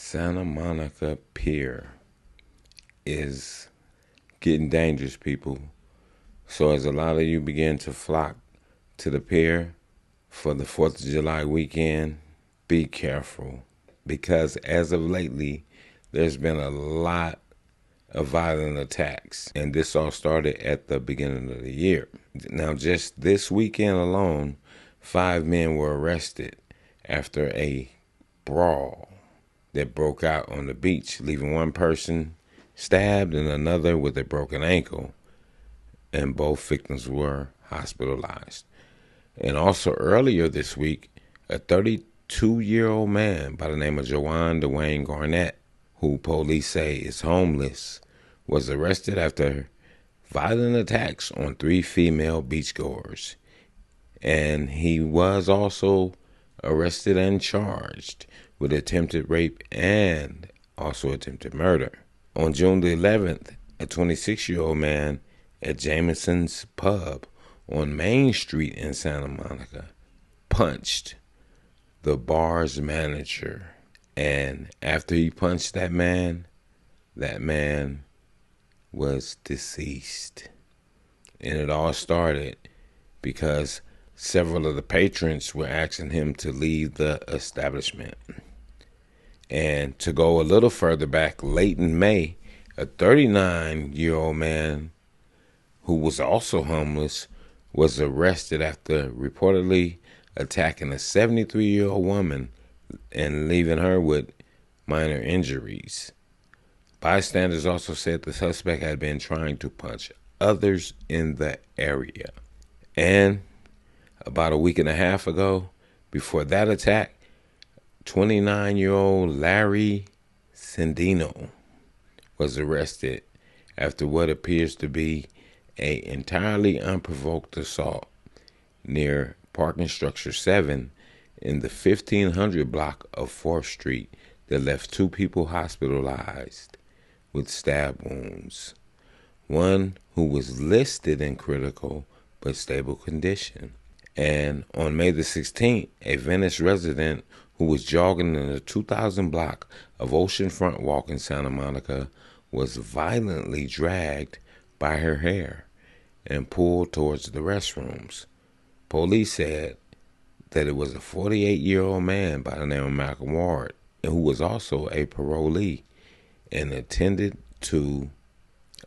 Santa Monica Pier is getting dangerous, people. So as a lot of you begin to flock to the pier for the 4th of July weekend, be careful. Because as of lately, there's been a lot of violent attacks. And this all started at the beginning of the year. Now, just this weekend alone, 5 men were arrested after a brawl that broke out on the beach, leaving one person stabbed and another with a broken ankle. And both victims were hospitalized. And also earlier this week, a 32-year-old man by the name of Joanne Dwayne Garnett, who police say is homeless, was arrested after violent attacks on 3 female beachgoers. And he was also arrested and charged with attempted rape and also attempted murder. On June the 11th, a 26-year-old man at Jameson's Pub on Main Street in Santa Monica punched the bar's manager. And after he punched that man was deceased. And it all started because several of the patrons were asking him to leave the establishment. And to go a little further back, late in May, a 39-year-old man who was also homeless was arrested after reportedly attacking a 73-year-old woman and leaving her with minor injuries. Bystanders also said the suspect had been trying to punch others in the area. And about a week and a half ago, before that attack, 29-year-old Larry Cendino was arrested after what appears to be an entirely unprovoked assault near parking structure 7 in the 1500 block of 4th Street that left 2 people hospitalized with stab wounds. One who was listed in critical but stable condition. And on May the 16th, a Venice resident who was jogging in the 2000 block of Oceanfront Walk in Santa Monica was violently dragged by her hair and pulled towards the restrooms. Police said that it was a 48-year-old man by the name of Malcolm Ward, who was also a parolee and intended to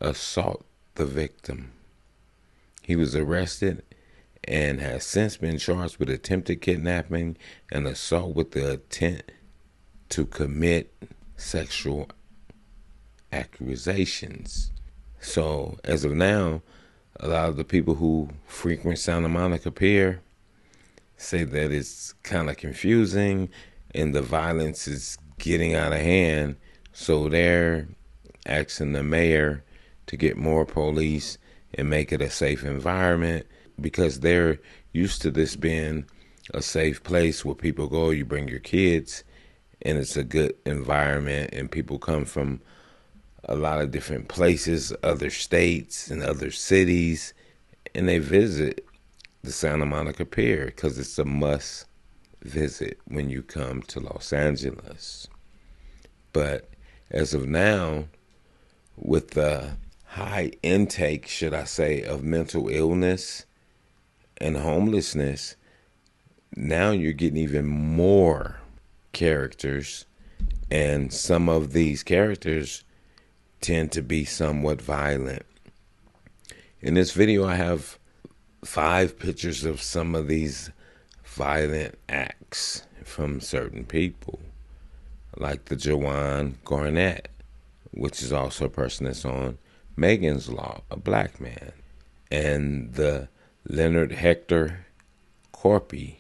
assault the victim. He was arrested and has since been charged with attempted kidnapping and assault with the intent to commit sexual accusations. So, as of now, a lot of the people who frequent Santa Monica Pier say that it's kind of confusing and the violence is getting out of hand. So they're asking the mayor to get more police and make it a safe environment, because they're used to this being a safe place where people go, you bring your kids, and it's a good environment, and people come from a lot of different places, other states and other cities, and they visit the Santa Monica Pier because it's a must visit when you come to Los Angeles. But as of now, with the high intake, should I say, of mental illness and homelessness, now you're getting even more characters, and some of these characters tend to be somewhat violent. In this video, I have 5 pictures of some of these violent acts from certain people, like the Joanne Garnett, which is also a person that's on Megan's Law, a black man, and the Leonard Hector Corpy,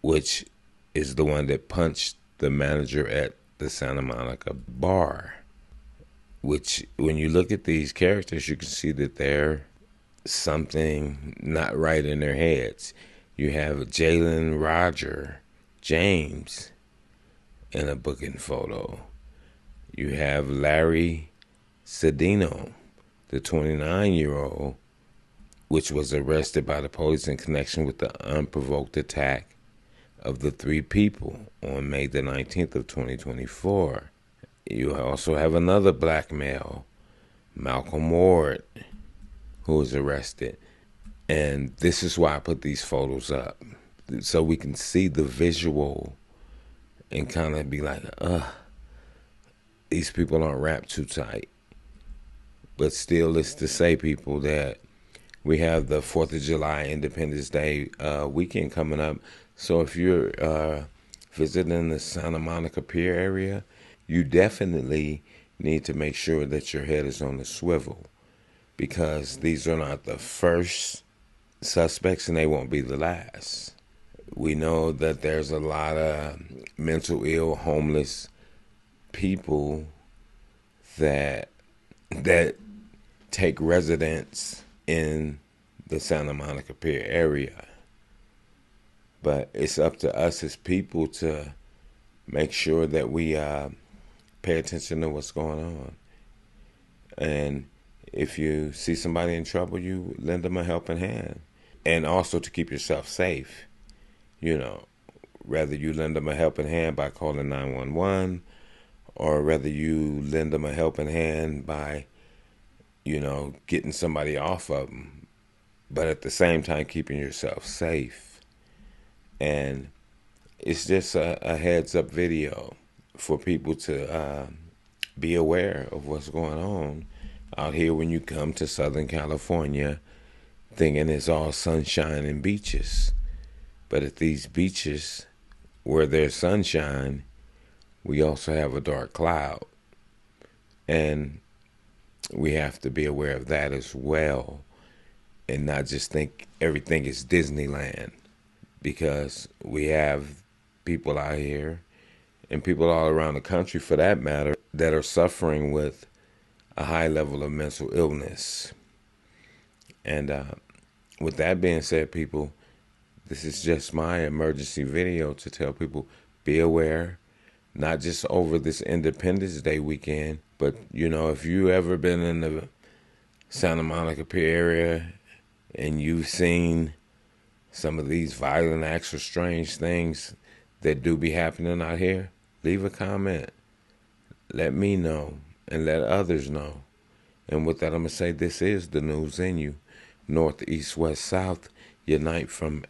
which is the one that punched the manager at the Santa Monica bar. Which, when you look at these characters, you can see that they're something not right in their heads. You have Jalen Roger James in a booking photo. You have Larry Cendino, the 29-year-old, which was arrested by the police in connection with the unprovoked attack of the three people on May the 19th of 2024. You also have another black male, Malcolm Ward, who was arrested. And this is why I put these photos up, so we can see the visual and kind of be like, these people aren't wrapped too tight. But still, it's to say, people, that we have the 4th of July Independence Day weekend coming up. So if you're visiting the Santa Monica Pier area, you definitely need to make sure that your head is on the swivel, because these are not the first suspects and they won't be the last. We know that there's a lot of mental ill, homeless people that take residence in the Santa Monica Pier area. But it's up to us as people to make sure that we pay attention to what's going on. And if you see somebody in trouble, you lend them a helping hand. And also to keep yourself safe. You know, whether you lend them a helping hand by calling 911, or whether you lend them a helping hand by, you know, getting somebody off of them, but at the same time keeping yourself safe. And it's just a heads up video for people to be aware of what's going on out here when you come to Southern California, thinking it's all sunshine and beaches. But at these beaches where there's sunshine, we also have a dark cloud. And we have to be aware of that as well, and not just think everything is Disneyland, because we have people out here, and people all around the country for that matter, that are suffering with a high level of mental illness. And with that being said, people, this is just my emergency video to tell people, be aware, not just over this Independence Day weekend, but, you know, if you ever been in the Santa Monica Pier area and you've seen some of these violent acts or strange things that do be happening out here, leave a comment. Let me know and let others know. And with that, I'm going to say this is the news in you. North, east, west, south, unite from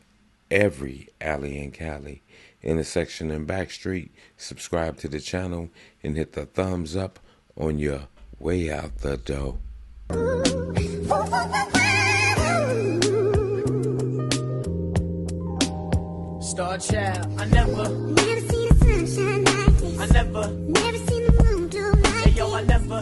every alley in Cali, intersection and back street. Subscribe to the channel and hit the thumbs up on your way out the door. Star Child, I never seen the sunshine like this. I never seen the moon glow like hey yo, I this. never